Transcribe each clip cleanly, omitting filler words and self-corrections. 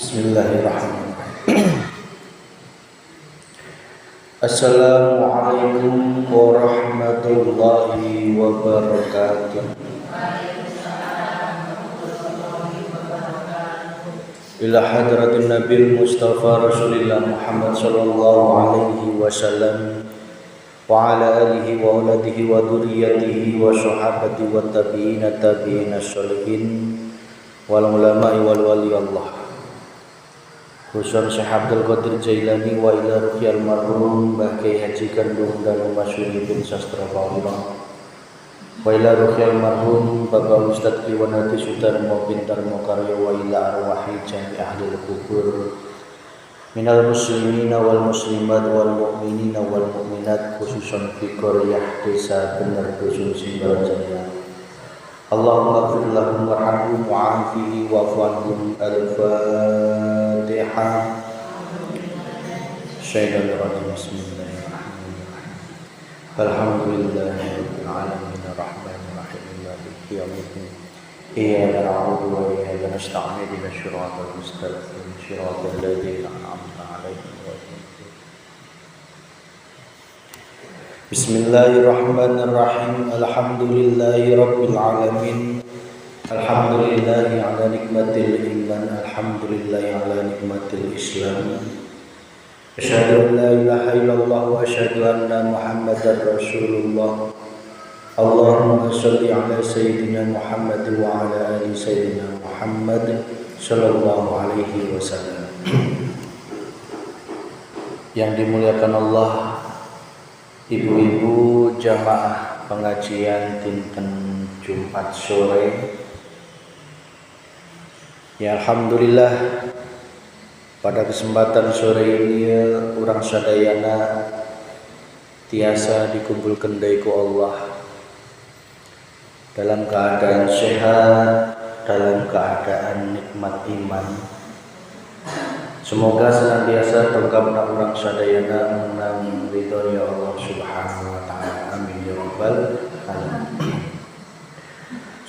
Bismillahirrahmanirrahim. Assalamualaikum warahmatullahi wabarakatuh. Ila hadratin Nabil Mustafa Rasulillah Muhammad sallallahu alaihi wasallam wa ala alihi wa auladihi wa dhurriyyatihi wa sahabati wa tabi'ina sholihin wal ulama'i wal wali Allah. Khusus Syekh Abdul Qadir Jailani wa ila ruhiyal marhum Mbah Kyai Haji Gandung dan Masyuri bin Sastra Fawirah wa ila ruhiyal marhum Bapak Ustadz Kiwanati Sudarmo bin Darmo Karyo wa ila arwahi jami ahli kubur minal muslimina wal muslimat wal mu'minina wal mu'minat khususan fi qaryah desa Bener Dusun Simbarajaya. Allahumma ighfir lahum warhamhum wa'afihi wa'fu anhum. Al-Fatihah. Syaitanir rajim. Bismillahirrahmanirrahim. Alhamdulillahirabbil alamin arrahmanir rahim maliki yaumiddin. Iyyaka na'budu wa iyyaka nasta'in ihdinas siratal mustaqim siratal ladzina an'amta 'alaihim ghairil Bismillahirrahmanirrahim. Alhamdulillahi rabbil alamin. Alhamdulillahi ala nikmatil iman. Alhamdulillahi ala nikmatil islam. Asyhadu an la ilaha illallah wa asyhadu anna Muhammadar Rasulullah. Allahumma shalli ala sayyidina Muhammad wa ala ali sayyidina Muhammad sallallahu alaihi wasallam. Yang dimuliakan Allah, ibu-ibu jamaah pengajian dinten Jumat sore. Ya alhamdulillah, pada kesempatan sore ini urang sadayana tiasa dikumpulkan ku Allah dalam keadaan sehat, dalam keadaan nikmat iman. Semoga senantiasa tengkapna urang sadayana menang ridhonya Allah Subhanahu wa taala. Amin ya rabbal alamin.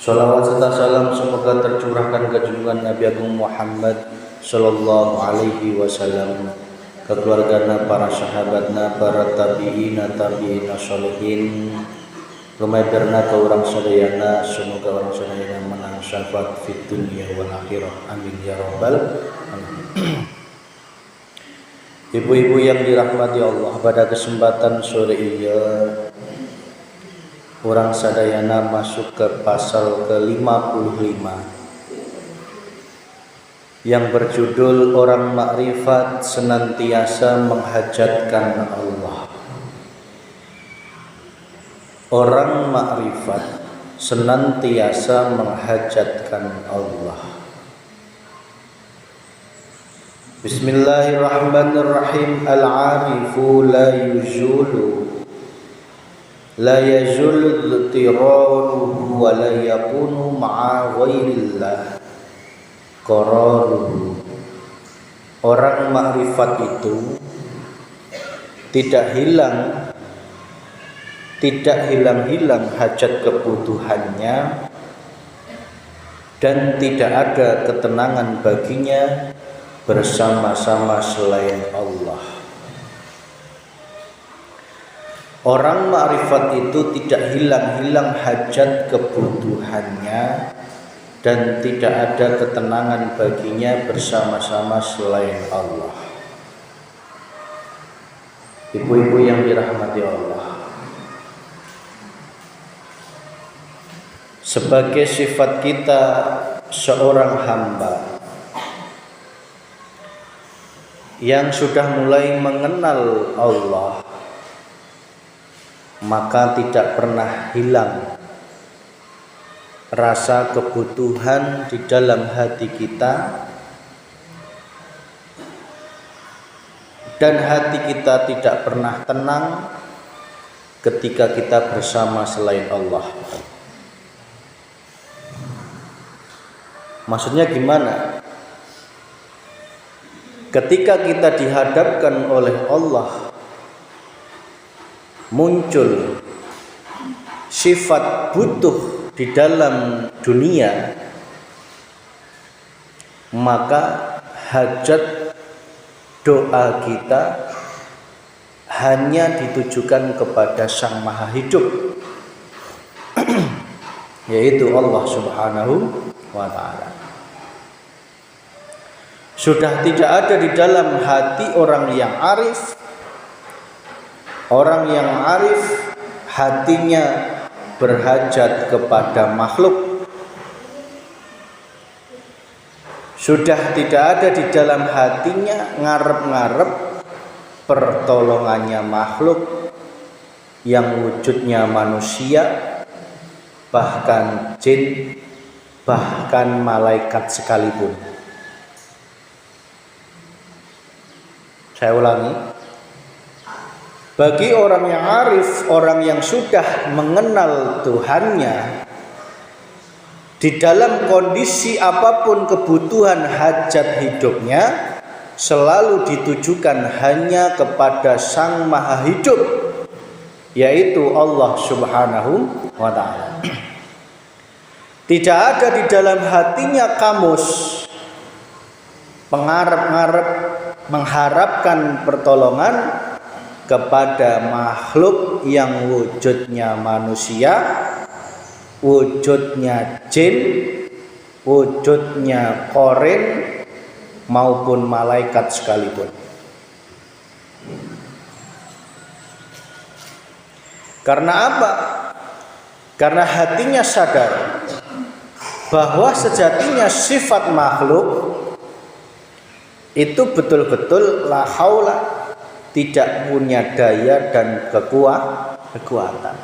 Shalawat serta salam semoga tercurahkan ke junjungan Nabi Agung Muhammad sallallahu alaihi wasallam, ke keluargana, para sahabatna, para tabi'ina sholihin, rumaderna ke urang sadayana. Semoga urang sadayana menang syafaat fid dunya wal akhirah. Amin ya rabbal alamin. Ibu-ibu yang dirahmati Allah, pada kesempatan sore ini orang sadayana masuk ke pasal ke-55 yang berjudul Orang Makrifat Senantiasa Menghajatkan Allah. Orang makrifat senantiasa menghajatkan Allah. Bismillahirrahmanirrahim. Al-arifu la yazulu tiraruhu wa la yakunu ma'a ghairillah qararuhu. Orang makrifat itu tidak hilang hajat kebutuhannya dan tidak ada ketenangan baginya bersama-sama selain Allah. Orang makrifat itu tidak hilang hajat kebutuhannya dan tidak ada ketenangan baginya bersama-sama selain Allah. Ibu-ibu yang dirahmati Allah, sebagai sifat kita seorang hamba yang sudah mulai mengenal Allah, maka tidak pernah hilang rasa kebutuhan di dalam hati kita, dan hati kita tidak pernah tenang ketika kita bersama selain Allah. Maksudnya gimana? Ketika kita dihadapkan oleh Allah, muncul sifat butuh di dalam dunia, maka hajat doa kita hanya ditujukan kepada Sang Maha Hidup, yaitu Allah Subhanahu wa Ta'ala. Sudah tidak ada di dalam hati orang yang arif. Orang yang arif hatinya berhajat kepada makhluk. Sudah tidak ada di dalam hatinya ngarep-ngarep pertolongannya makhluk yang wujudnya manusia, bahkan jin, bahkan malaikat sekalipun. Saya ulangi, bagi orang yang arif, orang yang sudah mengenal Tuhannya, di dalam kondisi apapun kebutuhan hajat hidupnya selalu ditujukan hanya kepada Sang Maha Hidup, yaitu Allah Subhanahu wa Ta'ala. Tidak ada di dalam hatinya kamus pengarap-ngarep mengharapkan pertolongan kepada makhluk yang wujudnya manusia, wujudnya jin, wujudnya korin, maupun malaikat sekalipun. Karena apa? Karena hatinya sadar bahwa sejatinya sifat makhluk itu betul-betul la haula, tidak punya daya dan kekuatan.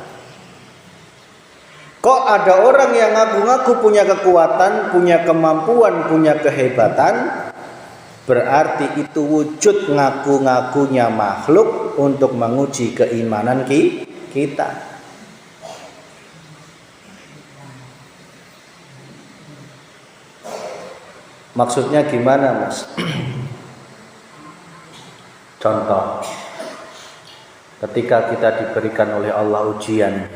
Kok ada orang yang ngaku-ngaku punya kekuatan, punya kemampuan, punya kehebatan, berarti itu wujud ngaku-ngakunya makhluk untuk menguji keimanan kita. Maksudnya gimana, Mas? Contoh, ketika kita diberikan oleh Allah ujian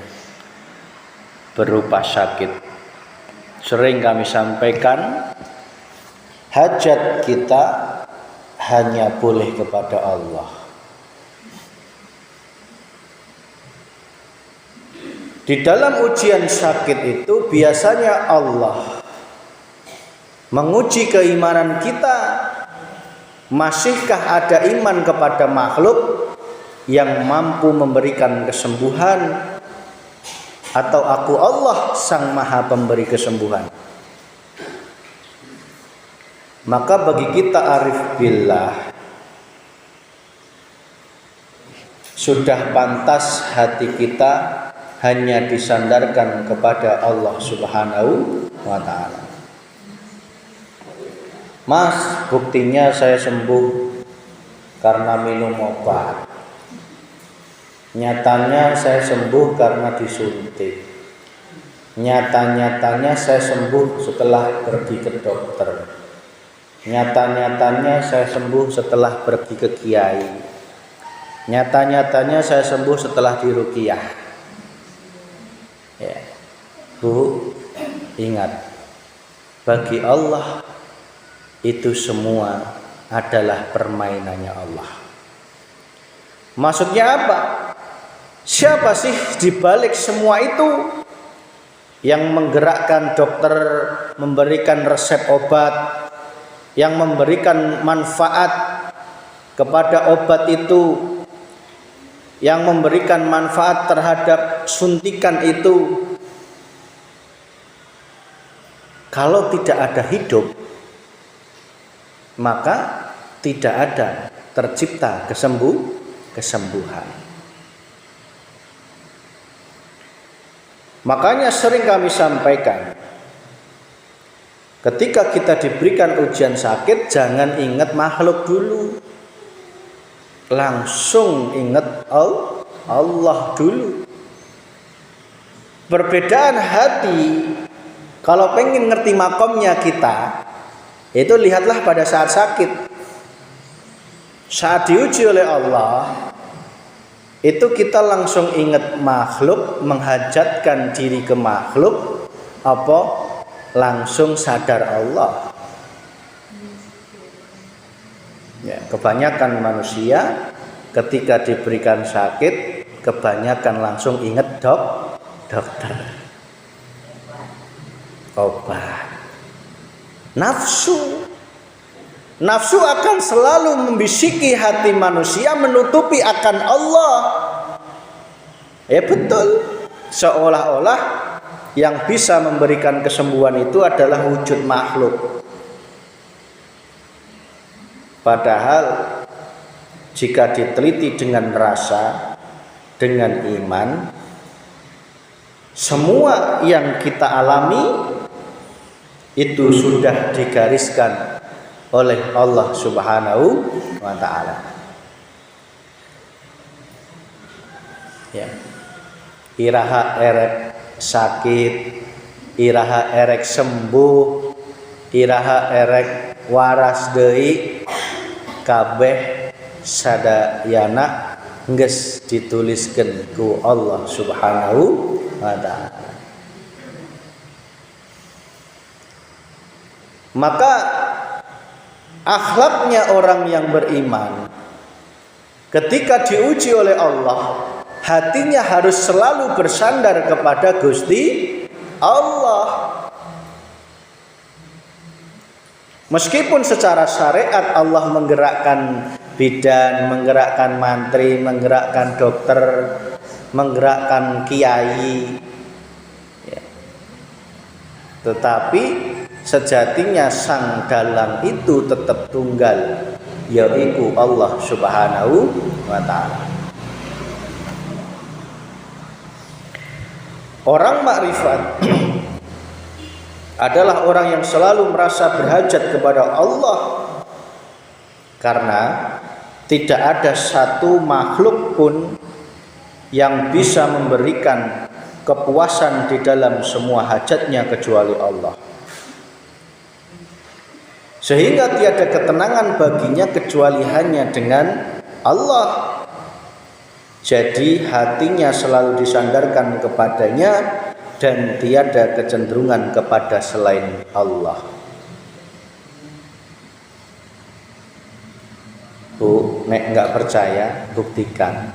berupa sakit, sering kami sampaikan, hajat kita hanya boleh kepada Allah. Di dalam ujian sakit itu biasanya Allah menguji keimanan kita. Masihkah ada iman kepada makhluk yang mampu memberikan kesembuhan, atau aku Allah Sang Maha Pemberi kesembuhan? Maka bagi kita arif billah, sudah pantas hati kita hanya disandarkan kepada Allah Subhanahu wa Ta'ala. Mas, buktinya saya sembuh karena minum obat. Nyatanya saya sembuh karena disuntik. Nyata-nyatanya saya sembuh setelah pergi ke dokter. Nyata-nyatanya saya sembuh setelah pergi ke kiai. Nyata-nyatanya saya sembuh setelah diruqyah. Ya. Bu, ingat, bagi Allah itu semua adalah permainannya Allah. Maksudnya apa? Siapa sih di balik semua itu yang menggerakkan dokter memberikan resep obat, yang memberikan manfaat kepada obat itu, yang memberikan manfaat terhadap suntikan itu? Kalau tidak ada hidup, maka tidak ada tercipta kesembuhan. Makanya sering kami sampaikan, ketika kita diberikan ujian sakit, jangan ingat makhluk dulu, langsung ingat Allah dulu. Perbedaan hati, kalau pengen ngerti makomnya kita, itu lihatlah pada saat sakit. Saat diuji oleh Allah, itu kita langsung ingat makhluk, menghajatkan diri ke makhluk, apa langsung sadar Allah. kebanyakan manusia ketika diberikan sakit kebanyakan langsung ingat dokter, obat. Nafsu akan selalu membisiki hati manusia menutupi akan Allah. Betul, seolah-olah yang bisa memberikan kesembuhan itu adalah wujud makhluk. Padahal jika diteliti dengan rasa, dengan iman, semua yang kita alami itu sudah digariskan oleh Allah Subhanahu wa ta'ala. Ya. Iraha erek sakit, iraha erek sembuh, iraha erek waras deui, kabeh sadayana geus dituliskeun ku Allah Subhanahu wa ta'ala. Maka akhlaknya orang yang beriman ketika diuji oleh Allah, hatinya harus selalu bersandar kepada Gusti Allah. Meskipun secara syariat Allah menggerakkan bidan, menggerakkan mantri, menggerakkan dokter, menggerakkan kiai, ya. Tetapi sejatinya sang dalang itu tetap tunggal, yaitu Allah Subhanahu wa ta'ala. Orang makrifat adalah orang yang selalu merasa berhajat kepada Allah, karena tidak ada satu makhluk pun yang bisa memberikan kepuasan di dalam semua hajatnya kecuali Allah. Sehingga tiada ketenangan baginya kecuali hanya dengan Allah. Jadi hatinya selalu disandarkan kepadanya dan tiada kecenderungan kepada selain Allah. Bu, nek enggak percaya, buktikan.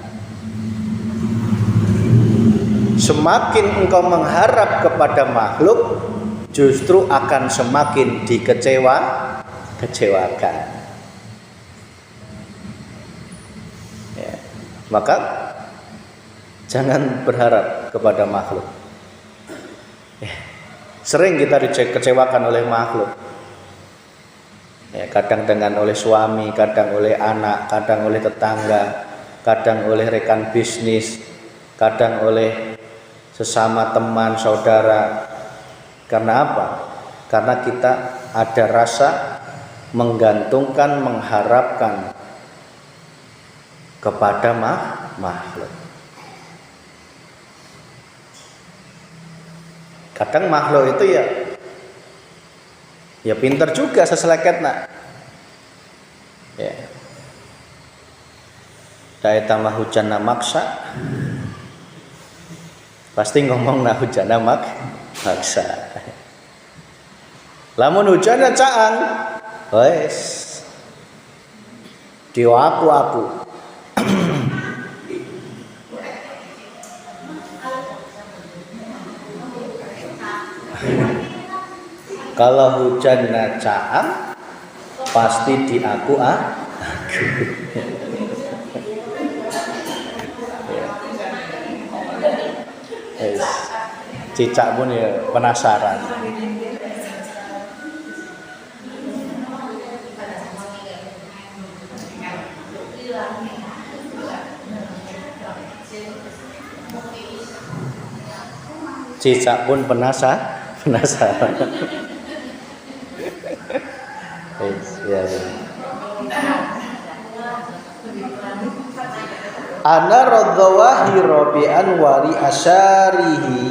Semakin engkau mengharap kepada makhluk, justru akan semakin dikecewakan. Ya, maka jangan berharap kepada makhluk. Ya, sering kita dikecewakan oleh makhluk. Ya, kadang dengan oleh suami, kadang oleh anak, kadang oleh tetangga, kadang oleh rekan bisnis, kadang oleh sesama teman, saudara. Karena apa? Karena kita ada rasa menggantungkan, mengharapkan kepada makhluk. Kadang makhluk itu ya pinter juga seseleket nak. Ya. Daya tambah hujan maksa. Pasti ngomong nah hujan maksa. Lamun hujannya caang, wes diwaku. Kalau hujannya caang, pasti diaku Cicak pun ya penasaran. Cicak pun penasaran. Ya. Ana radzawahira bi anwari asyarihi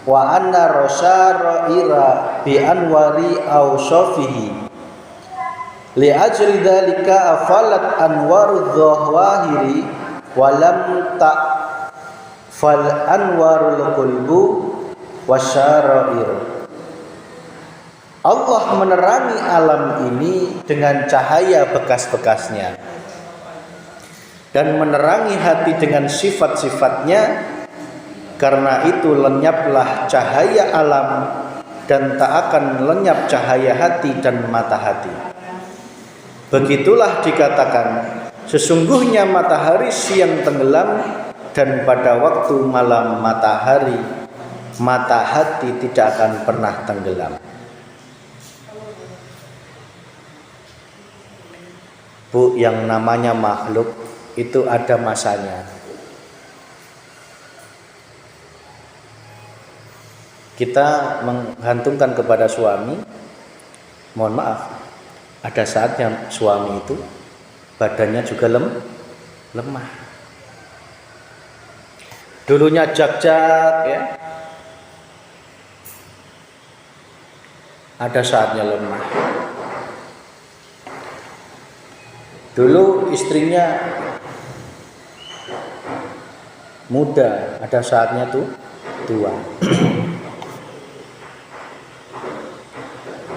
wa anna rasyaraira bi anwari awsafihi li ajri dzalika afalat anwaru dzawahiri wa lam ta fal anwarul qulbu wasyarair. Allah menerangi alam ini dengan cahaya bekas-bekasnya dan menerangi hati dengan sifat-sifatnya. Karena itu lenyaplah cahaya alam dan tak akan lenyap cahaya hati dan mata hati. Begitulah dikatakan, sesungguhnya matahari siang tenggelam dan pada waktu malam matahari, mata hati tidak akan pernah tenggelam. Bu, yang namanya makhluk itu ada masanya. Kita menggantungkan kepada suami, mohon maaf, ada saatnya suami itu badannya juga lemah. Dulunya jak-jak ya, ada saatnya lemah. Dulu istrinya muda, ada saatnya tuh tua.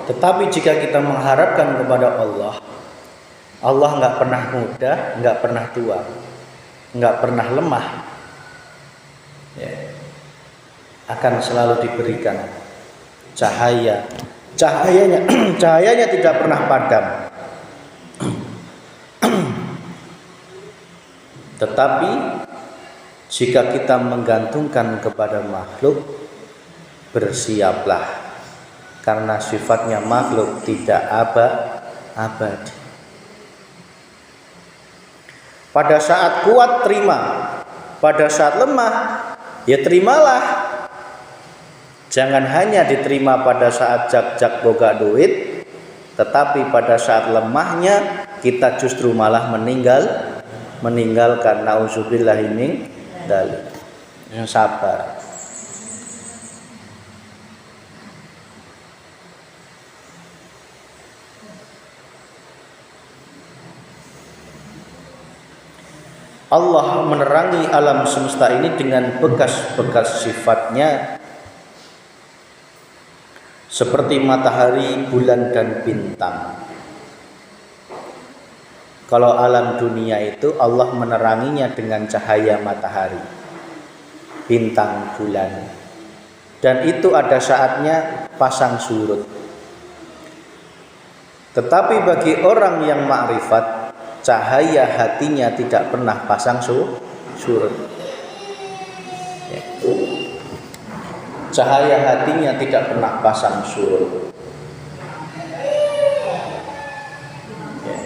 Tetapi jika kita mengharapkan kepada Allah, Allah nggak pernah muda, nggak pernah tua, nggak pernah lemah, ya, akan selalu diberikan cahaya. Cahayanya tidak pernah padam. Tetapi jika kita menggantungkan kepada makhluk, bersiaplah, karena sifatnya makhluk tidak abadi. Pada saat kuat terima, pada saat lemah ya terimalah. Jangan hanya diterima pada saat jak-jak boga duit, tetapi pada saat lemahnya kita justru malah meninggalkan. Nauzubillahi min dzalik. Yang sabar. Allah menerangi alam semesta ini dengan bekas-bekas sifatnya, seperti matahari, bulan, dan bintang. Kalau alam dunia itu Allah meneranginya dengan cahaya matahari, bintang, bulan, dan itu ada saatnya pasang surut. Tetapi bagi orang yang makrifat, cahaya hatinya tidak pernah pasang surut. Ya. Cahaya hatinya tidak pernah pasang surut. Ya.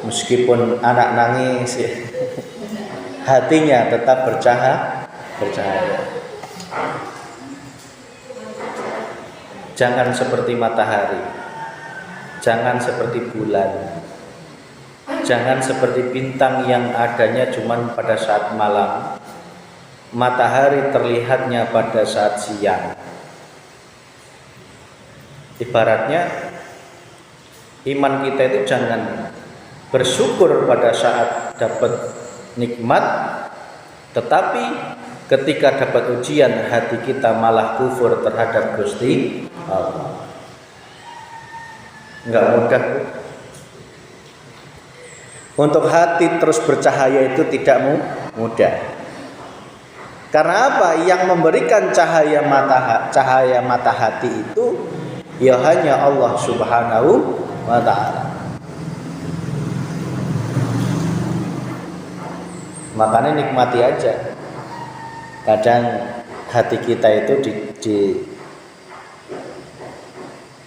Meskipun anak nangis, ya, hatinya tetap bercahaya. Jangan seperti matahari, jangan seperti bulan, jangan seperti bintang yang adanya cuma pada saat malam. Matahari terlihatnya pada saat siang. Ibaratnya iman kita itu jangan bersyukur pada saat dapat nikmat, tetapi ketika dapat ujian hati kita malah kufur terhadap Gusti Allah. Enggak mudah. Untuk hati terus bercahaya itu tidak mudah. Karena apa? Yang memberikan cahaya mata hati itu ya hanya Allah Subhanahu wa ta'ala. Makanya nikmati aja. Kadang hati kita itu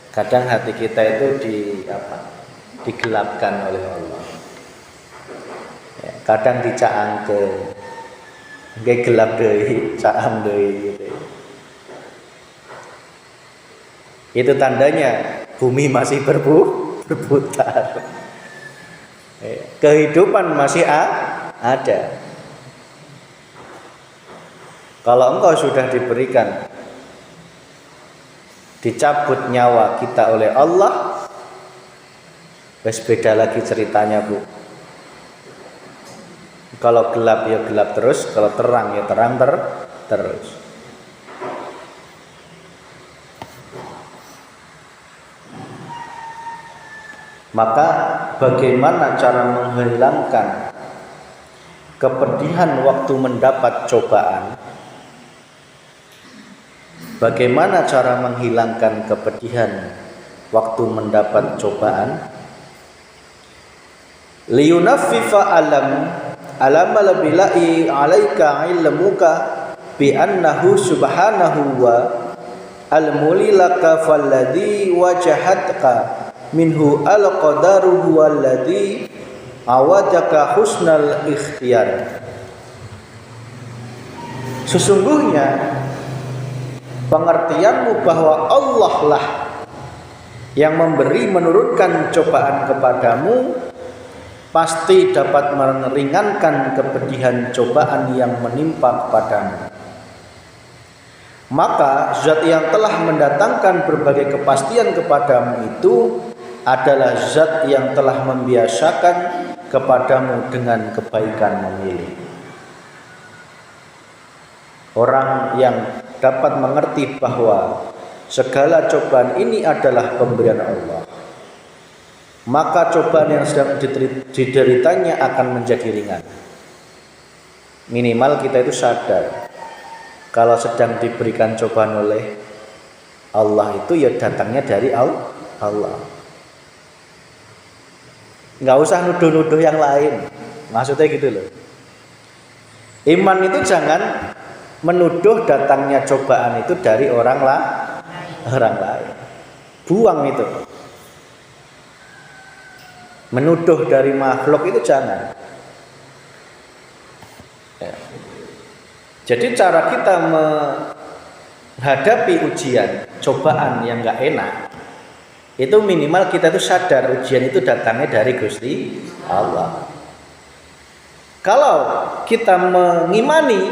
kadang hati kita itu digelapkan oleh Allah. Ya, kadang dicaangke, nggih gelap deui, caang deui gitu. Itu tandanya bumi masih berputar. Kehidupan masih ada. Kalau engkau sudah diberikan, dicabut nyawa kita oleh Allah, wes beda lagi ceritanya, Bu. Kalau gelap ya gelap terus, kalau terang ya terang terus. Maka bagaimana cara menghilangkan kepedihan waktu mendapat cobaan? Bagaimana cara menghilangkan kepedihan waktu mendapat cobaan? Liyunaffifa alamalbila'i alaika ilmuka bi annahu subhanahu wa al-mulilaka falladhi wajahatka minhu al-qadaru huwaladhi awadaka husnal ikhtiyar. Sesungguhnya pengertianmu bahwa Allah lah yang menurunkan cobaan kepadamu pasti dapat meringankan kepedihan cobaan yang menimpa kepadamu. Maka zat yang telah mendatangkan berbagai kepastian kepadamu itu adalah zat yang telah membiasakan kepadamu dengan kebaikan memilih. Orang yang dapat mengerti bahwa segala cobaan ini adalah pemberian Allah, maka cobaan yang sedang dideritanya akan menjadi ringan. Minimal kita itu sadar kalau sedang diberikan cobaan oleh Allah itu ya datangnya dari Allah. Nggak usah nuduh-nuduh yang lain. Maksudnya gitu loh. Iman itu jangan menuduh datangnya cobaan itu dari orang lain. Buang itu. Menuduh dari makhluk itu jangan. Ya. Jadi cara kita menghadapi ujian, cobaan yang nggak enak, itu minimal kita itu sadar ujian itu datangnya dari Gusti Allah. Kalau kita mengimani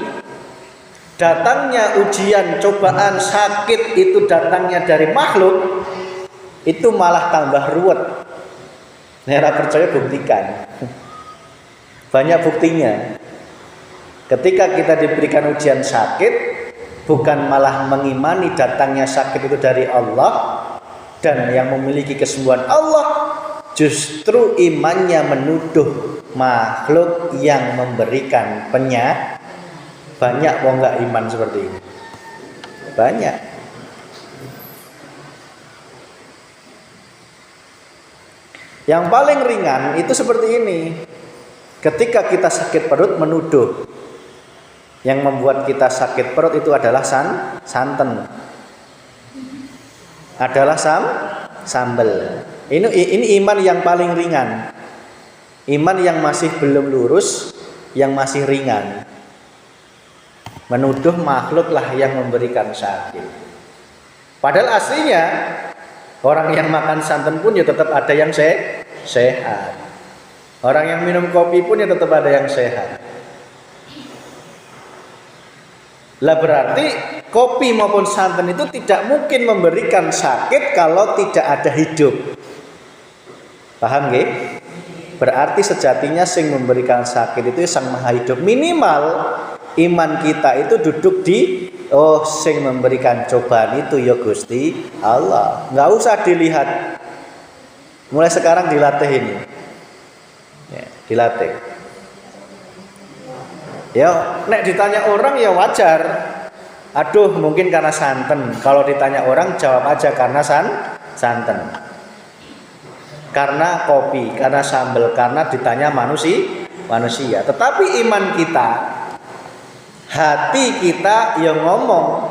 datangnya ujian, cobaan, sakit itu datangnya dari makhluk, itu malah tambah ruwet. Nera percaya buktikan. Banyak buktinya. Ketika kita diberikan ujian sakit, bukan malah mengimani datangnya sakit itu dari Allah dan yang memiliki kesembuhan Allah, justru imannya menuduh makhluk yang memberikan penyakit. Banyak kok enggak iman seperti ini. Banyak. Yang paling ringan itu seperti ini. Ketika kita sakit perut menuduh yang membuat kita sakit perut itu adalah santan. Adalah sambal. Ini iman yang paling ringan. Iman yang masih belum lurus, yang masih ringan. Menuduh makhluk lah yang memberikan sakit. Padahal aslinya orang yang makan santan pun ya tetap ada yang sehat. Orang yang minum kopi pun ya tetap ada yang sehat. Lah berarti kopi maupun santan itu tidak mungkin memberikan sakit kalau tidak ada hidup. Paham nggih? Berarti sejatinya sing memberikan sakit itu Sang Maha Hidup. Minimal iman kita itu duduk di sing memberikan cobaan itu ya Gusti Allah. Nggak usah dilihat. Mulai sekarang dilatih ini. Ya, dilatih. Ya, nek ditanya orang ya wajar. Aduh, mungkin karena santan. Kalau ditanya orang jawab aja karena santan. Karena kopi, karena sambal, karena ditanya manusia. Tetapi iman kita, hati kita yang ngomong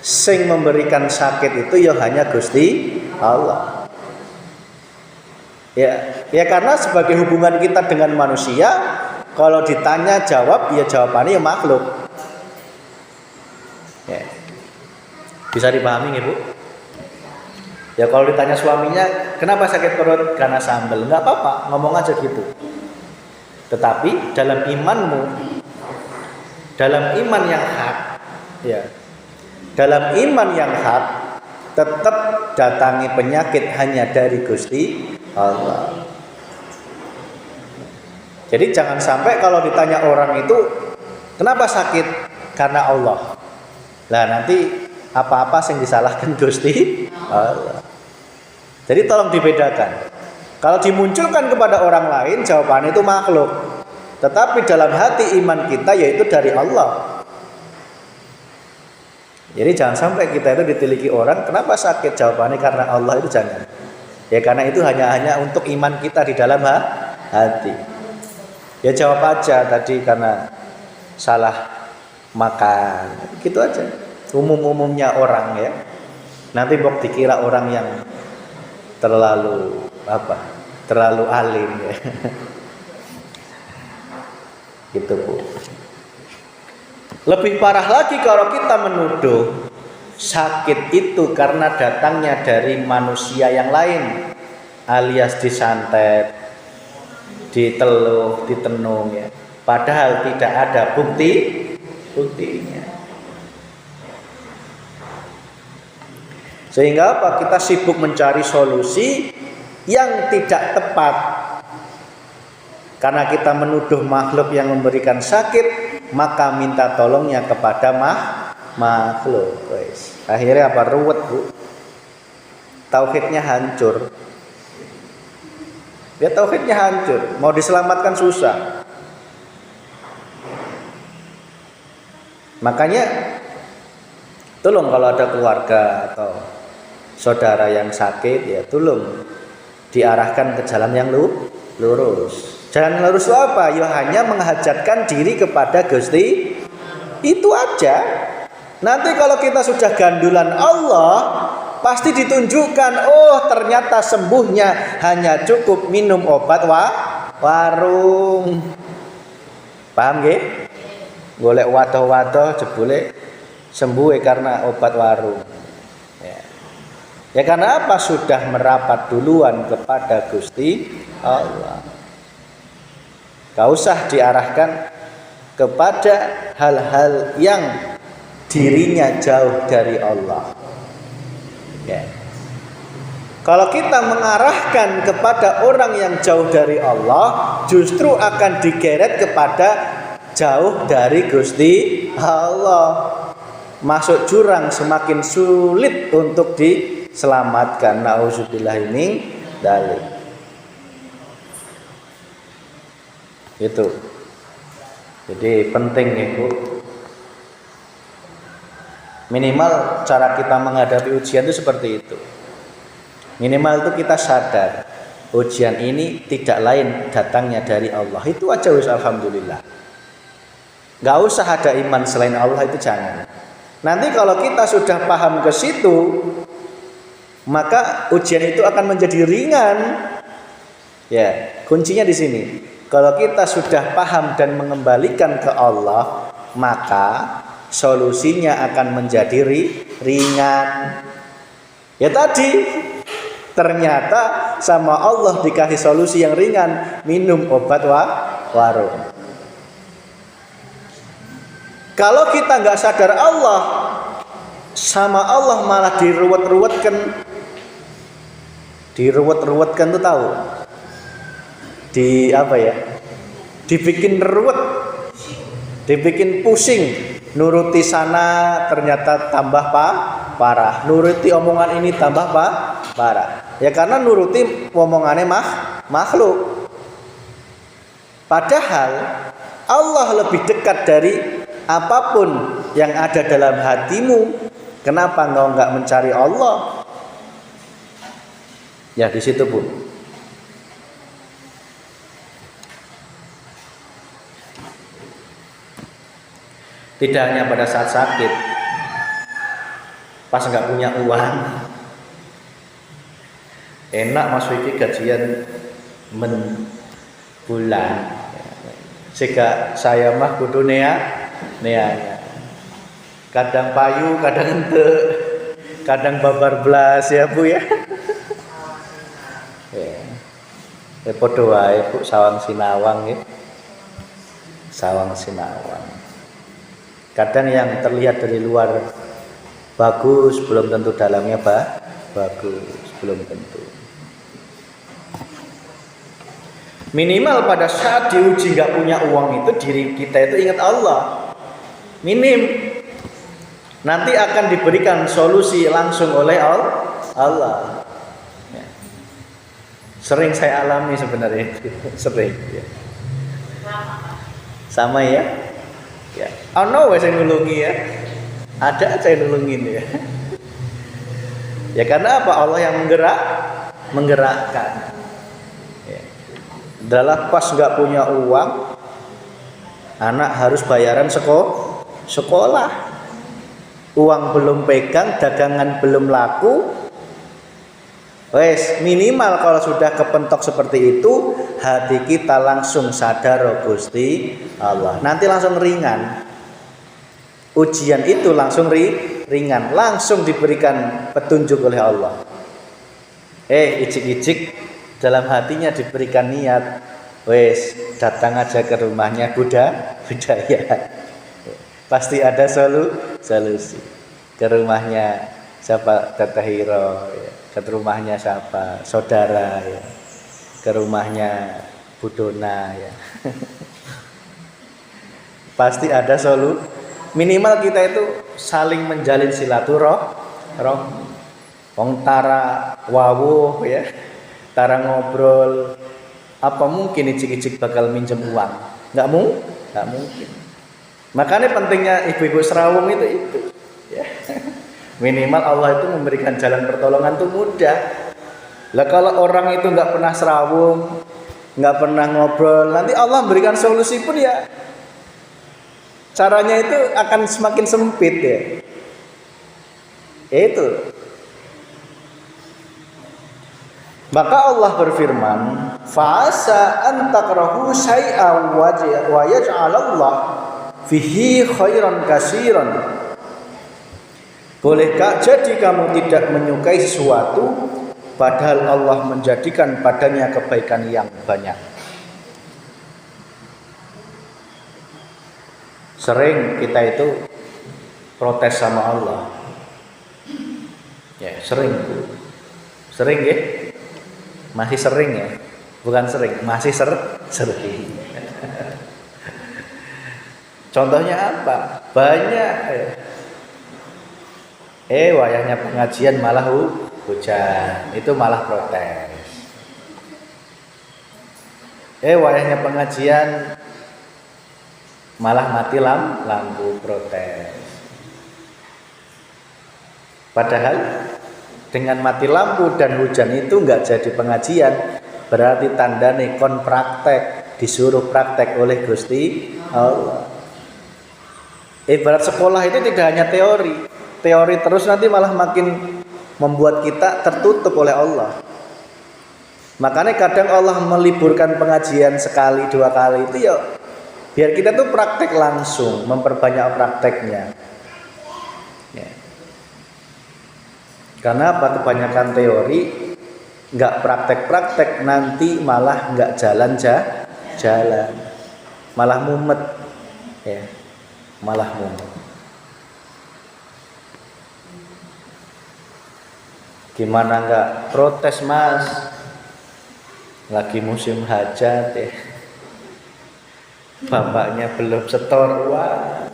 sing memberikan sakit itu ya hanya Gusti Allah. Ya karena sebagai hubungan kita dengan manusia, kalau ditanya jawab ya jawabannya ya makhluk. Ya. Bisa dipahami Ibu? Ya kalau ditanya suaminya kenapa sakit perut karena sambal, nggak apa-apa, ngomong aja gitu. Tetapi dalam imanmu, dalam iman yang hak, ya, dalam iman yang hak, tetap datangi penyakit hanya dari Gusti Allah. Jadi jangan sampai kalau ditanya orang itu kenapa sakit karena Allah. Lah nanti apa-apa yang disalahkan Gusti Allah. Jadi tolong dibedakan. Kalau dimunculkan kepada orang lain, jawabannya itu makhluk. Tetapi dalam hati iman kita yaitu dari Allah. Jadi jangan sampai kita itu ditiliki orang, kenapa sakit? Jawabannya karena Allah, itu jangan. Ya karena itu hanya untuk iman kita di dalam hati. Ya jawab aja tadi karena salah makan, gitu aja. Umum-umumnya orang ya. Nanti bok dikira orang yang terlalu alim ya. Gitu Bu. Lebih parah lagi kalau kita menuduh sakit itu karena datangnya dari manusia yang lain, alias disantet, diteluh, ditenung ya. Padahal tidak ada buktinya. Sehingga apa? Kita sibuk mencari solusi yang tidak tepat. Karena kita menuduh makhluk yang memberikan sakit, maka minta tolongnya kepada makhluk. Akhirnya apa? Ruwet Bu. Tauhidnya hancur. Ya tauhidnya hancur. Mau diselamatkan susah. Makanya tolong kalau ada keluarga atau saudara yang sakit, ya tolong diarahkan ke jalan yang lurus. Jalan lurus itu apa? Ya hanya menghajatkan diri kepada Gusti, itu aja. Nanti kalau kita sudah gandulan Allah, pasti ditunjukkan, oh ternyata sembuhnya hanya cukup minum obat warung. Paham nggih? Golek wadah-wadah jebule sembuh karena obat warung. Ya karena apa? Sudah merapat duluan kepada Gusti Allah. Gak usah diarahkan kepada hal-hal yang dirinya jauh dari Allah. Ya. Kalau kita mengarahkan kepada orang yang jauh dari Allah, justru akan digeret kepada jauh dari Gusti Allah. Masuk jurang semakin sulit untuk diselamatkan. Nauzubillah min dzalik. Itu. Jadi penting ya Bu. Minimal cara kita menghadapi ujian itu seperti itu. Minimal itu kita sadar ujian ini tidak lain datangnya dari Allah. Itu aja wis alhamdulillah. Gak usah ada iman selain Allah, itu jangan. Nanti kalau kita sudah paham ke situ, maka ujian itu akan menjadi ringan. Ya, kuncinya di sini. Kalau kita sudah paham dan mengembalikan ke Allah, maka solusinya akan menjadi ringan. Ya tadi, ternyata sama Allah dikasih solusi yang ringan, minum obat warung. Kalau kita nggak sadar Allah, sama Allah malah diruwet-ruwetkan. Diruwet-ruwetkan tuh tahu? Dibikin ruwet, dibikin pusing, nuruti sana ternyata tambah parah, nuruti omongan ini tambah parah. Ya karena nuruti omongannya makhluk. Padahal Allah lebih dekat dari apapun yang ada dalam hatimu. Kenapa engkau enggak mencari Allah? Ya di situ Bu. Tidak hanya pada saat sakit, pas nggak punya uang, enak Mas Wiki gajian bulan, sehingga saya mah kudu neanya. Kadang payu, kadang ente, kadang babar belas ya Bu ya. Podo wae Bu, sawang sinawang ya. Sawang sinawang. Kadang yang terlihat dari luar bagus, belum tentu dalamnya bagus, belum tentu. Minimal pada saat diuji nggak punya uang itu, diri kita itu ingat Allah. Minim. Nanti akan diberikan solusi langsung oleh Allah. Ya. Sering saya alami sebenarnya itu. Sering ya. Sama ya. Ya. Ono wes yang nulungi ya. Ada aja yang nulungin ya. Ya karena apa? Allah yang menggerakkan. Ya. Adalah pas nggak punya uang, anak harus bayaran sekolah. Uang belum pegang, dagangan belum laku. Wes minimal kalau sudah kepentok seperti itu, hati kita langsung sadar Gusti Allah. Nanti langsung ringan. Ujian itu langsung ringan, langsung diberikan petunjuk oleh Allah. Icik-icik dalam hatinya diberikan niat. Wes datang aja ke rumahnya budaya. Pasti ada solusi. Ke rumahnya siapa? Tata Hiro ya. Ke rumahnya siapa? Saudara ya. Ke rumahnya Budona ya. Pasti ada minimal kita itu saling menjalin silaturahmi. Wong tara wawuh ya. Tara ngobrol. Apa mungkin icik-icik bakal minjem uang? Enggak mungkin. Makanya pentingnya ibu-ibu serawung itu ya. Minimal Allah itu memberikan jalan pertolongan itu mudah. Lah kalau orang itu nggak pernah serawung, nggak pernah ngobrol, nanti Allah memberikan solusi pun ya caranya itu akan semakin sempit ya. Itu. Maka Allah berfirman, "Fa'asa an takrahu syai'an wa yaj'alallah fihi khairan katsiran." Bolehkah jadi kamu tidak menyukai sesuatu padahal Allah menjadikan padanya kebaikan yang banyak? Sering kita itu protes sama Allah. Ya, sering ya. Masih sering ya. Bukan sering, masih sering. Contohnya apa? Banyak ya. Wayahnya pengajian malah hujan, itu malah protes. Wayahnya pengajian malah mati lampu, protes. Padahal dengan mati lampu dan hujan itu enggak jadi pengajian, berarti tandane kon praktek, disuruh praktek oleh Gusti Allah. Ibarat sekolah itu tidak hanya teori terus nanti malah makin membuat kita tertutup oleh Allah. Makanya kadang Allah meliburkan pengajian sekali, 2 kali itu ya biar kita tuh praktek langsung, memperbanyak prakteknya. Ya. Karena apa? Kebanyakan teori, nggak praktek nanti malah nggak jalan, malah mumet, ya, malah mumet. Gimana nggak protes mas? Lagi musim hajat ya. Bapaknya belum setor uang.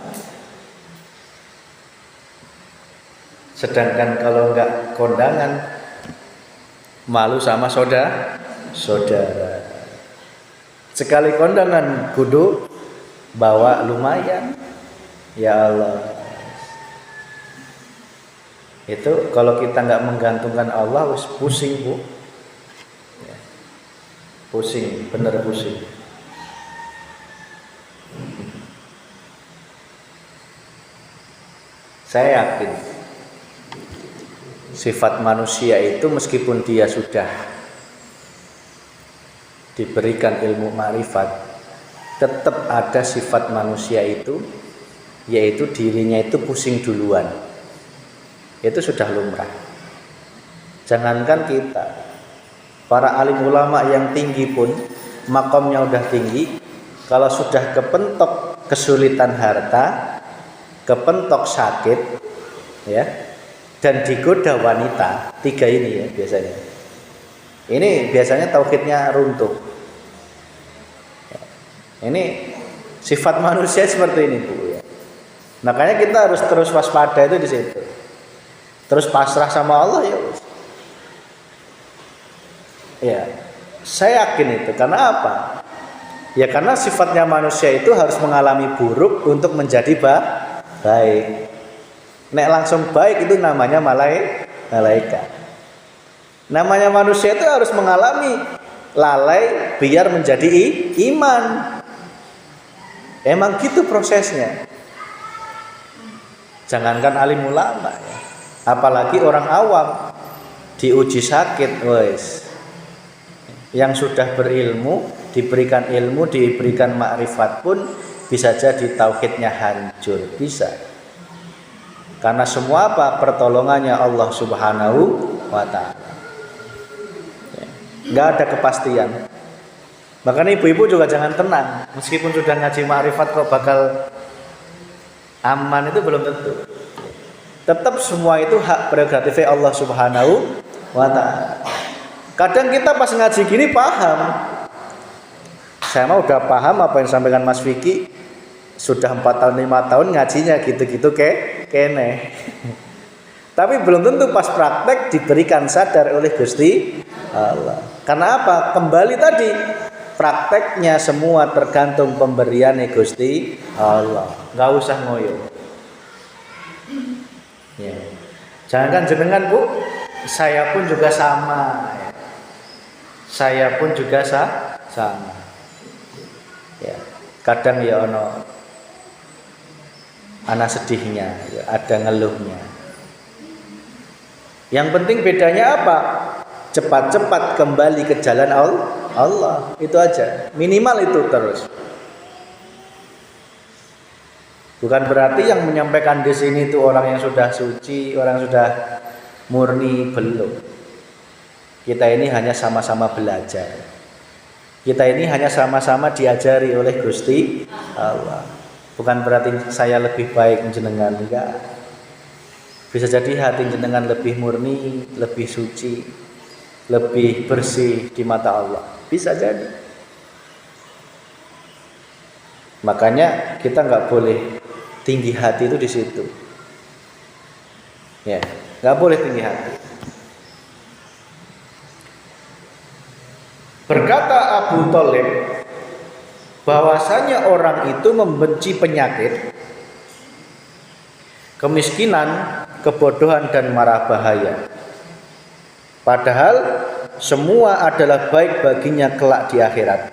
Sedangkan kalau nggak kondangan malu sama saudara. Sekali kondangan kudu bawa lumayan. Ya Allah. Itu kalau kita nggak menggantungkan Allah, wis pusing bu, ya. Pusing, bener pusing. Saya yakin sifat manusia itu meskipun dia sudah diberikan ilmu ma'rifat, tetap ada sifat manusia itu, yaitu dirinya itu pusing duluan. Itu sudah lumrah. Jangankan kita, para alim ulama yang tinggi pun makomnya udah tinggi, kalau sudah kepentok kesulitan harta, kepentok sakit, ya, dan digoda wanita, 3 ini ya biasanya. Ini biasanya tauhidnya runtuh. Ini sifat manusia seperti ini bu. Ya. Makanya kita harus terus waspada itu di situ. Terus pasrah sama Allah ya. Ya. Saya yakin itu. Karena apa? Ya karena sifatnya manusia itu harus mengalami buruk untuk menjadi baik. Nek langsung baik itu namanya malaikat. Namanya manusia itu harus mengalami lalai biar menjadi iman. Emang gitu prosesnya. Jangankan alim ulama ya, apalagi orang awam diuji sakit, wes. Yang sudah berilmu, diberikan ilmu, diberikan makrifat pun bisa jadi tauhidnya hancur, bisa. Karena semua apa? Pertolongannya Allah Subhanahu wa Ta'ala. Nggak ada kepastian. Makanya ibu-ibu juga jangan tenang. Meskipun sudah ngaji makrifat kok bakal aman, itu belum tentu. Tetap semua itu hak prerogatifnya Allah Subhanahu wa Ta'ala. Kadang kita pas ngaji gini paham. Saya mah udah paham apa yang disampaikan Mas Vicky. Sudah 4 tahun 5 tahun ngajinya gitu-gitu kene. Tapi belum tentu pas praktek diberikan sadar oleh Gusti Allah. Karena apa? Kembali tadi, prakteknya semua tergantung pemberiannya Gusti Allah. Nggak usah ngoyo. Ya. Jangan jenengan Bu, saya pun juga sama. Saya pun juga sama. Ya. Kadang ya ono ana sedihnya, ya, ada ngeluhnya. Yang penting bedanya apa? Cepat-cepat kembali ke jalan Allah. Itu aja. Minimal itu terus. Bukan berarti yang menyampaikan di sini itu orang yang sudah suci, orang yang sudah murni, belum. Kita ini hanya sama-sama belajar. Kita ini hanya sama-sama diajari oleh Gusti Allah. Bukan berarti saya lebih baik jenengan, enggak. Bisa jadi hati jenengan lebih murni, lebih suci, lebih bersih di mata Allah. Bisa jadi. Makanya kita nggak boleh tinggi hati itu di situ. Ya, nggak boleh tinggi hati. Berkata Abu Thalib, bahwasanya orang itu membenci penyakit, kemiskinan, kebodohan dan mara bahaya. Padahal semua adalah baik baginya kelak di akhirat.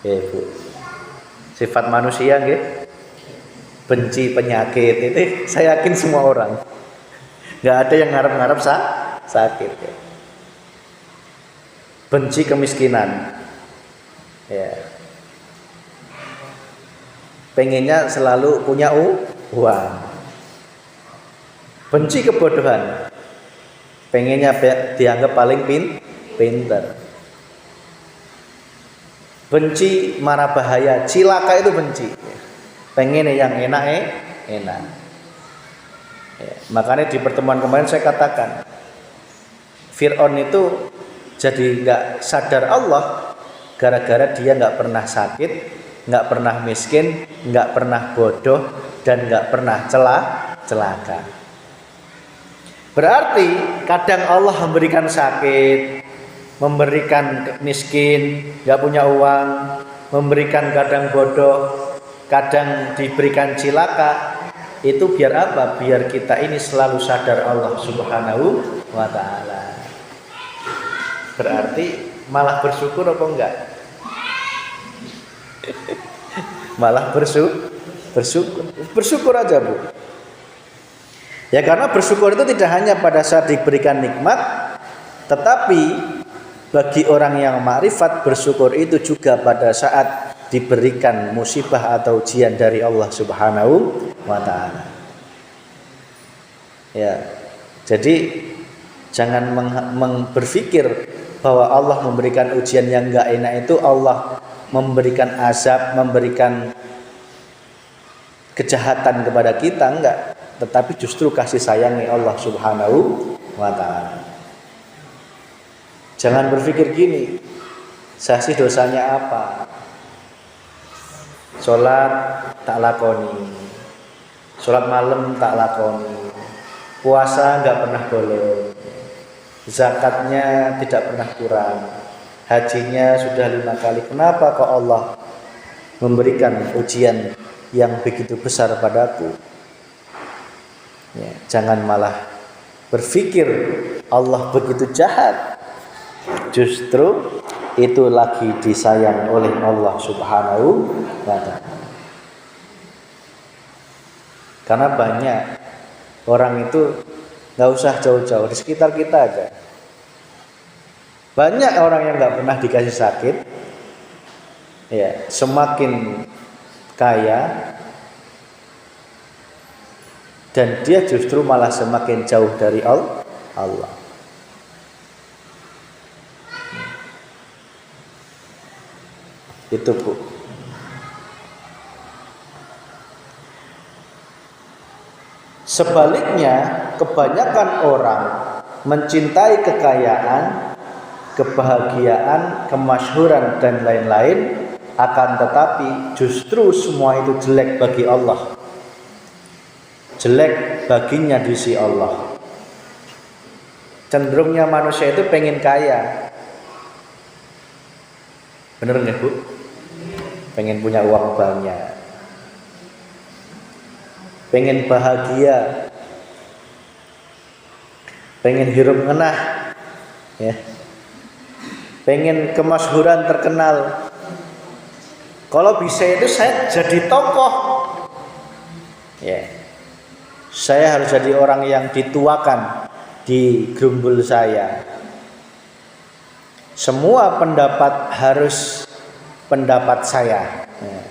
Bu. Sifat manusia nggih. Benci penyakit itu saya yakin semua orang. Nggak ada yang ngarep-ngarep sakit. Benci kemiskinan. Ya. Pengennya selalu punya uang. Benci kebodohan. Pengennya dianggap paling pintar. Benci mara bahaya, cilaka itu benci. Pengen yang enak. Ya, makanya di pertemuan kemarin saya katakan, Fir'aun itu jadi nggak sadar Allah gara-gara dia nggak pernah sakit, nggak pernah miskin, nggak pernah bodoh, dan nggak pernah celaka. Berarti kadang Allah memberikan sakit, memberikan miskin, nggak punya uang, memberikan kadang bodoh, kadang diberikan cilaka. Itu biar apa? Biar kita ini selalu sadar Allah Subhanahu wa Ta'ala. Berarti malah bersyukur apa enggak? Malah bersyukur aja Bu. Ya karena bersyukur itu tidak hanya pada saat diberikan nikmat, tetapi bagi orang yang makrifat, bersyukur itu juga pada saat diberikan musibah atau ujian dari Allah Subhanahu wa Ta'ala. Ya, jadi jangan berpikir bahwa Allah memberikan ujian yang enggak enak itu Allah memberikan azab, memberikan kejahatan kepada kita, enggak. Tetapi justru kasih sayangnya Allah Subhanahu wa Ta'ala. Jangan berpikir gini, saya sih dosanya apa? Sholat tak lakoni, sholat malam tak lakoni, puasa nggak pernah boleh. zakatnya tidak pernah kurang, hajinya sudah 5 kali. Kenapa kok Allah memberikan ujian yang begitu besar padaku? Ya, jangan malah berpikir Allah begitu jahat. Justru itu lagi disayang oleh Allah Subhanahu wa ta'ala. Karena banyak orang itu nggak usah jauh-jauh, di sekitar kita aja. Banyak orang yang nggak pernah dikasih sakit, ya, semakin kaya dan dia justru malah semakin jauh dari Allah. Itu Bu. Sebaliknya, kebanyakan orang mencintai kekayaan, kebahagiaan, kemasyhuran dan lain-lain, akan tetapi justru semua itu jelek bagi Allah. Jelek baginya di sisi Allah. Cenderungnya manusia itu pengen kaya. Bener nggak Bu? Pengen punya uang banyak, pengen bahagia, pengen hirup ngenah, ya, pengen kemasyhuran terkenal. Kalau bisa itu saya jadi tokoh, ya, saya harus jadi orang yang dituakan di gerumbul saya. Semua pendapat harus pendapat saya. Ya.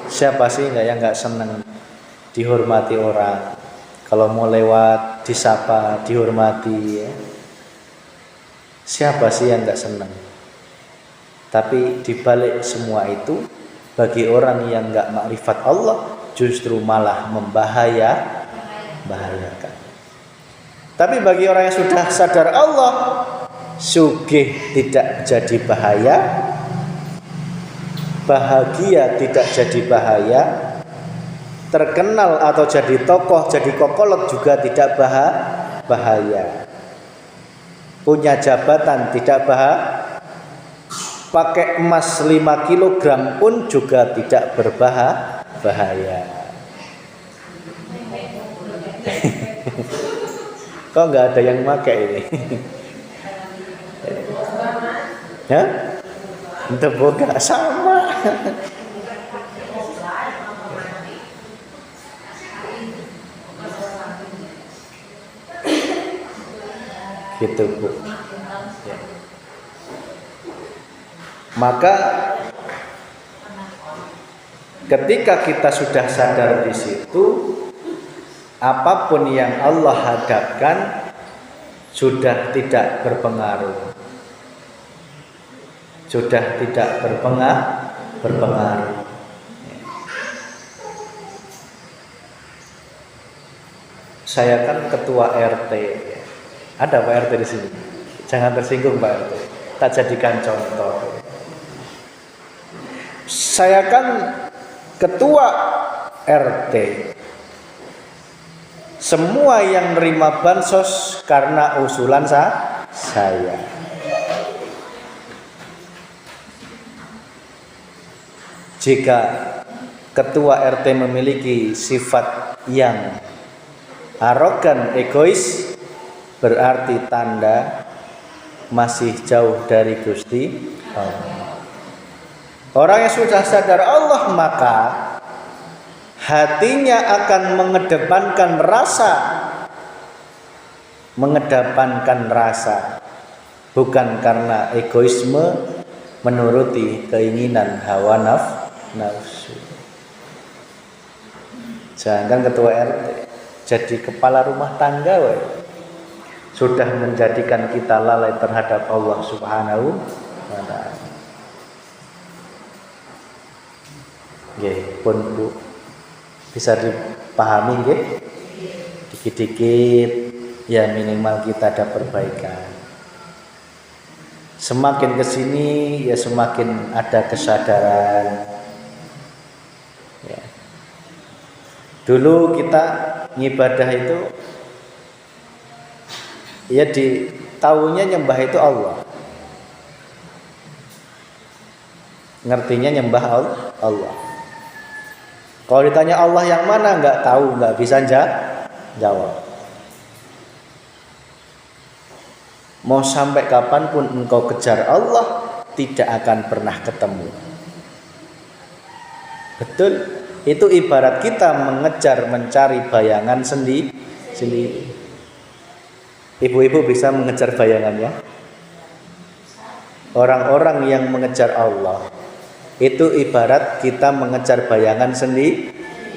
Siapa sih yang nggak senang dihormati orang? Kalau mau lewat disapa, dihormati. Ya. Siapa sih yang nggak senang? Tapi dibalik semua itu, bagi orang yang nggak makrifat Allah, justru malah membahayakan. Tapi bagi orang yang sudah sadar Allah, sugih tidak jadi bahaya, bahagia tidak jadi bahaya, terkenal atau jadi tokoh, jadi kokolot juga tidak bahaya, punya jabatan tidak bahaya, pakai emas 5 kg pun juga tidak berbahaya. Kok nggak ada yang pakai ini? Ya? Untuk boga sama. Gitu Bu. Ya. Maka ketika kita sudah sadar di situ, apapun yang Allah hadapkan sudah tidak berpengaruh. Sudah tidak berpengaruh. Saya kan ketua RT. Ada Pak RT di sini. Jangan tersinggung Pak RT. Tak jadikan contoh. Saya kan ketua RT. Semua yang nerima bansos karena usulan saya. Jika ketua RT memiliki sifat yang arogan, egois, berarti tanda masih jauh dari Gusti Allah. Orang yang sudah sadar Allah, maka hatinya akan mengedepankan rasa, bukan karena egoisme menuruti keinginan hawa nafsu. Jangan ketua RT jadi kepala rumah tangga, sudah menjadikan kita lalai terhadap Allah Subhanahu wa ta'ala. Nggih, pun Bu, bisa dipahami nggih? Dikit-dikit ya minimal kita ada perbaikan. Semakin kesini ya semakin ada kesadaran. Ya. Dulu kita ngibadah itu Ya di taunya nyembah itu Allah. Ngertinya nyembah Allah. Kalau ditanya Allah yang mana nggak tahu, nggak bisa jawab. Mau sampai kapanpun engkau kejar Allah, tidak akan pernah ketemu. Betul? Itu ibarat kita mengejar mencari bayangan sendiri. Ibu-ibu bisa mengejar bayangannya? Orang-orang yang mengejar Allah itu ibarat kita mengejar bayangan sendiri.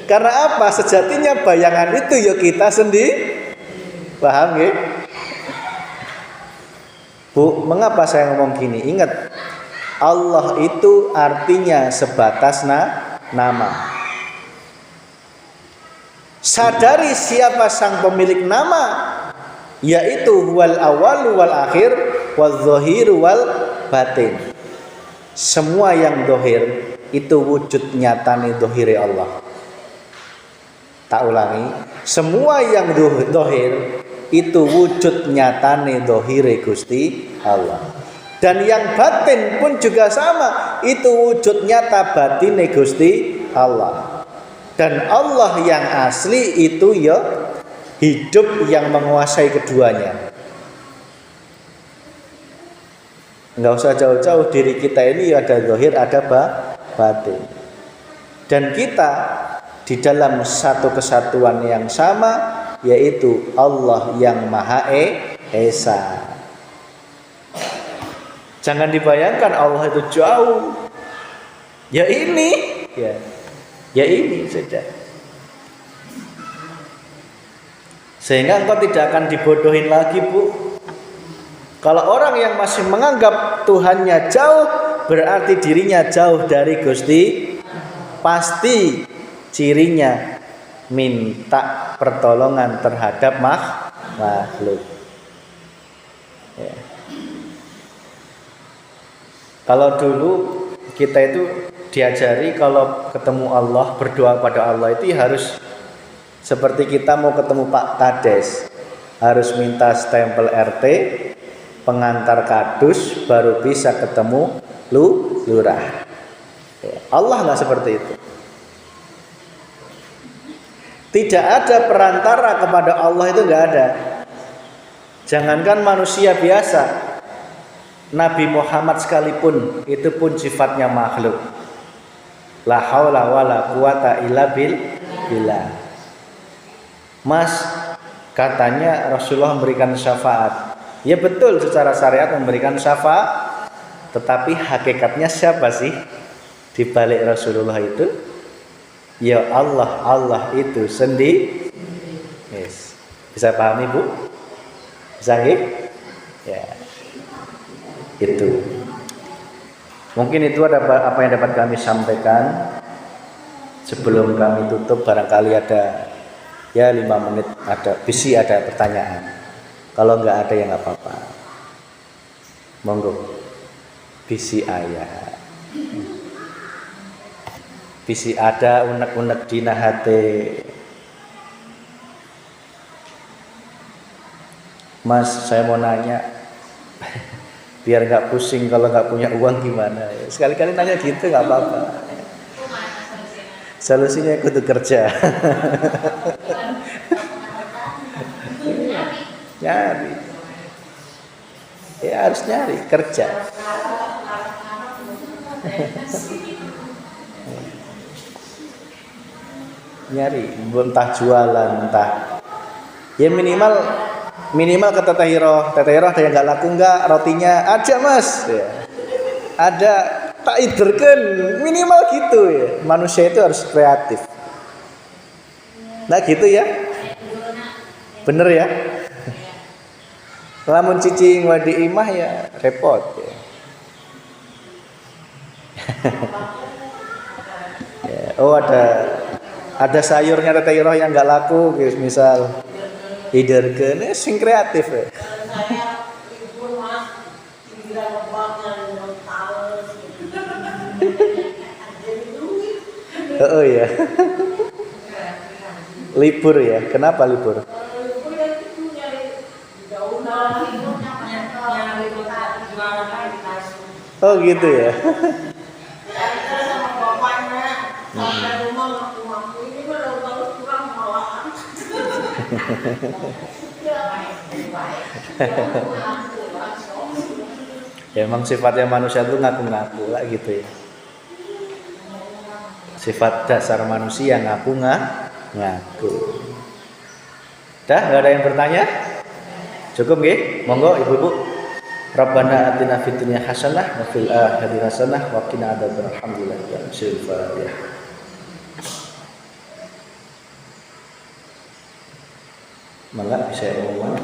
Karena apa? Sejatinya bayangan itu ya kita sendiri. Paham ya? Bu, mengapa saya ngomong gini? Ingat, Allah itu artinya sebatas nama. Sadari siapa sang pemilik nama, yaitu wal awal wal akhir wal zahir wal batin. Semua yang dohir itu wujud nyatane dohire Allah. Tak ulangi, semua yang dohir itu wujud nyatane dohire Gusti Allah. Dan yang batin pun juga sama, itu wujud nyata batine Gusti Allah. Dan Allah yang asli itu ya hidup yang menguasai keduanya. Enggak usah jauh-jauh, diri kita ini ada zahir, ada batin. Dan kita di dalam satu kesatuan yang sama, yaitu Allah yang Maha Esa. Jangan dibayangkan Allah itu jauh. Ya ini saja. Sehingga engkau tidak akan dibodohin lagi, Bu. Kalau orang yang masih menganggap Tuhannya jauh, berarti dirinya jauh dari Gusti. Pasti cirinya minta pertolongan terhadap makhluk. Ya. Kalau dulu kita itu diajari kalau ketemu Allah, berdoa pada Allah itu harus seperti kita mau ketemu Pak Kades, harus minta stempel RT, pengantar kadus, baru bisa ketemu lurah. Ya. Allah nggak seperti itu. Tidak ada perantara kepada Allah, itu nggak ada. Jangankan manusia biasa, Nabi Muhammad sekalipun itu pun sifatnya makhluk. La haula wala quwata illa billah. Mas, katanya Rasulullah memberikan syafaat. Ya betul, secara syariat memberikan syafaat, tetapi hakikatnya siapa sih di balik Rasulullah itu? Ya Allah itu sendiri. Yes. Bisa pahami, Bu? Bisa nggih? Ya. Itu. Mungkin itu ada apa yang dapat kami sampaikan. Sebelum kami tutup, barangkali ada ya 5 menit ada pertanyaan. Kalau enggak ada ya enggak apa-apa. Monggo. Bisi ayah. Bisi ada unek-unek dina hati. Mas, saya mau nanya, biar nggak pusing kalau nggak punya uang gimana? Sekali-kali nanya gitu nggak apa-apa. Solusinya kudu kerja. Nyari. Ya harus nyari kerja. Nyari, entah jualan, entah ya minimal ke Teteh Hiroh ada yang nggak laku nggak, rotinya ada Mas ya. Ada, tak iderkan minimal gitu ya. Manusia itu harus kreatif. Nah gitu ya, bener ya. Lamun cicing wadi imah ya repot ya. Ya, oh ada sayurnya Teteh Hiroh yang nggak laku, misal iderkeun sing kreatif ya. Oh ya. Libur ya. Kenapa libur? Oh gitu ya. Sama bapaknya, sampai rumah ngaku-ngaku ini baru kurang malahan. Ya emang sifatnya manusia tuh ngaku-ngaku lah gitu ya. Sifat dasar manusia ngaku. Dah, nggak ada yang bertanya? Cukup nggih? Monggo ibu-ibu. Rabbana atina fid dunya hasanah wa fil akhirati hasanah wa qina adzabannar. Alhamdulillah ya Fatihah. Malah bisa ngomong.